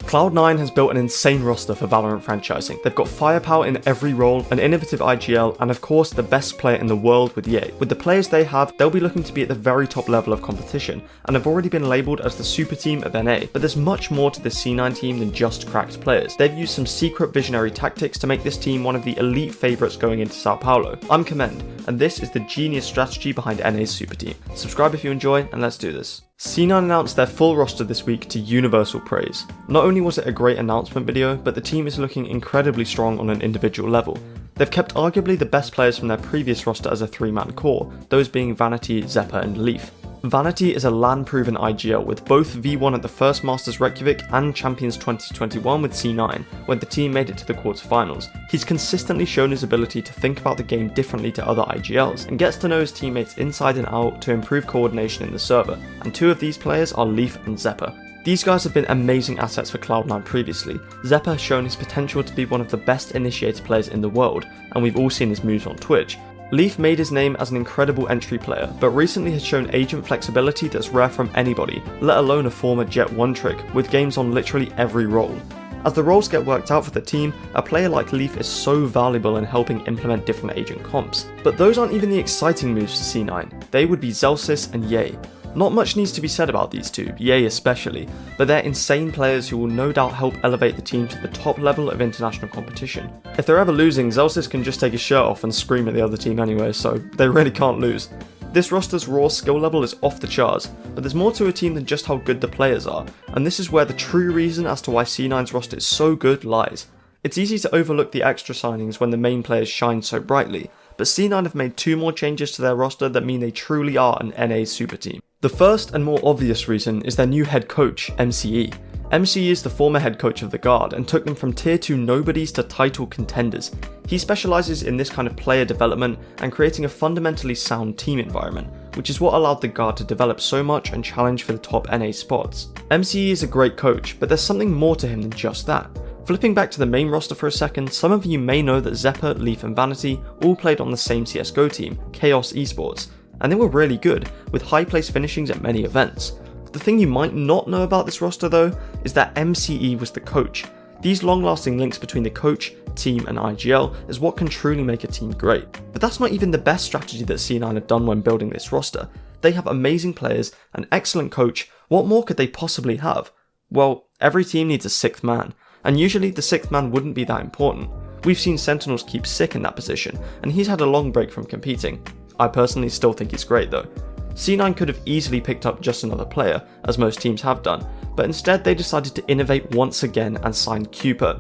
Cloud9 has built an insane roster for Valorant franchising. They've got firepower in every role, an innovative IGL, and of course the best player in the world with Ye. With the players they have, they'll be looking to be at the very top level of competition, and have already been labelled as the super team of NA. But there's much more to this C9 team than just cracked players. They've used some secret visionary tactics to make this team one of the elite favourites going into Sao Paulo. I'm Commend, and this is the genius strategy behind NA's super team. Subscribe if you enjoy, and let's do this. C9 announced their full roster this week to universal praise. Not only was it a great announcement video, but the team is looking incredibly strong on an individual level. They've kept arguably the best players from their previous roster as a 3-man core, those being Vanity, xeppaa and Leaf. Vanity is a LAN-proven IGL with both V1 at the first Masters Reykjavik and Champions 2021 with C9, when the team made it to the quarterfinals. He's consistently shown his ability to think about the game differently to other IGLs, and gets to know his teammates inside and out to improve coordination in the server, and two of these players are Leaf and xeppaa. These guys have been amazing assets for Cloud9 previously. xeppaa has shown his potential to be one of the best initiator players in the world, and we've all seen his moves on Twitch. Leaf made his name as an incredible entry player, but recently has shown agent flexibility that's rare from anybody, let alone a former Jet 1 trick, with games on literally every role. As the roles get worked out for the team, a player like Leaf is so valuable in helping implement different agent comps. But those aren't even the exciting moves for C9, they would be zellsis and Ye. Not much needs to be said about these two, Ye especially, but they're insane players who will no doubt help elevate the team to the top level of international competition. If they're ever losing, zellsis can just take his shirt off and scream at the other team anyway, so they really can't lose. This roster's raw skill level is off the charts, but there's more to a team than just how good the players are, and this is where the true reason as to why C9's roster is so good lies. It's easy to overlook the extra signings when the main players shine so brightly, but C9 have made 2 more changes to their roster that mean they truly are an NA super team. The first and more obvious reason is their new head coach, MCE. MCE is the former head coach of The Guard and took them from tier 2 nobodies to title contenders. He specialises in this kind of player development and creating a fundamentally sound team environment, which is what allowed The Guard to develop so much and challenge for the top NA spots. MCE is a great coach, but there's something more to him than just that. Flipping back to the main roster for a second, some of you may know that xeppaa, Leaf and Vanity all played on the same CSGO team, Chaos Esports, and they were really good, with high place finishings at many events. The thing you might not know about this roster though, is that MCE was the coach. These long-lasting links between the coach, team and IGL is what can truly make a team great. But that's not even the best strategy that C9 have done when building this roster. They have amazing players, an excellent coach, what more could they possibly have? Well, every team needs a 6th man, and usually the 6th man wouldn't be that important. We've seen sentinels keep sick in that position, and he's had a long break from competing. I personally still think he's great though. C9 could have easily picked up just another player, as most teams have done, but instead they decided to innovate once again and signed xeppaa.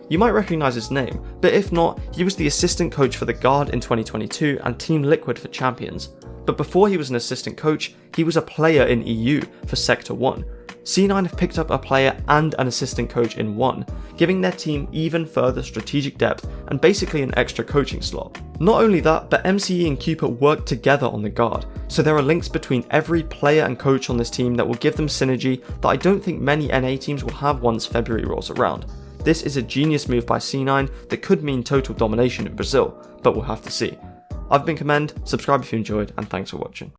You might recognise his name, but if not, he was the assistant coach for The Guard in 2022 and Team Liquid for Champions. But before he was an assistant coach, he was a player in EU for Sector 1. C9 have picked up a player and an assistant coach in one, giving their team even further strategic depth and basically an extra coaching slot. Not only that, but MCE and xeppaa work together on The Guard, so there are links between every player and coach on this team that will give them synergy that I don't think many NA teams will have once February rolls around. This is a genius move by C9 that could mean total domination in Brazil, but we'll have to see. I've been Commend, subscribe if you enjoyed, and thanks for watching.